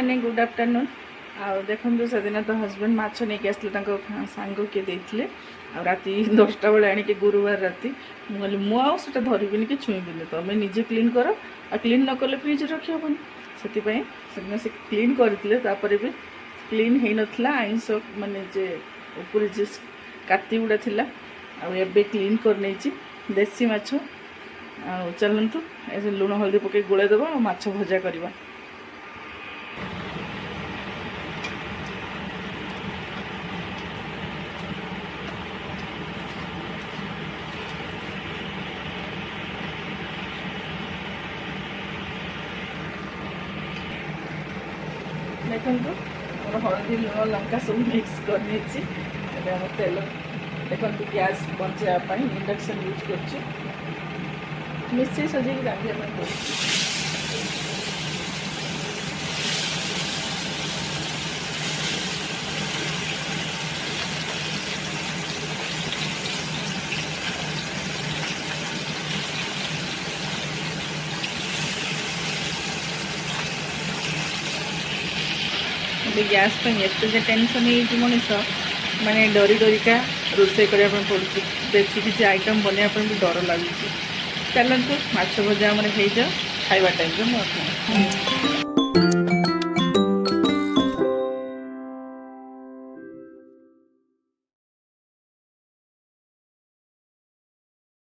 मैंने good afternoon आ देखो से दिन तो हजबैंड माछ नहीं आसते सांग किए देते आ राति 10टा बेले आणिक गुरुवार राति मुझे मुझे धरबी कि छुईबी तुम निजे क्लीन कर आ क्लीन न कले फ्रिज रखी हेनी से क्लीन करते भी क्लीन हो नाला आईंस माने जे ऊपर जे काती गुड़ा थिला आबे क्लीन कर नहीं देसी माछ आ चलतु लुण हल्दी पकई गोले देव माछ भजा करवा देखो मोर हल्दी लुण लंका सब मिक्स कर तेल देखो गैस बचापी इंडक्शन यूज कर मिस्त्री सजे रांधिया गैस पे टेंशन है मनीष माने डरी डरिका रोषे करने पड़े बेसी किसी आइटम बनवाई भी डर लगुच चलतु माछ भजा आम हो जाओ खाଇବା टाइम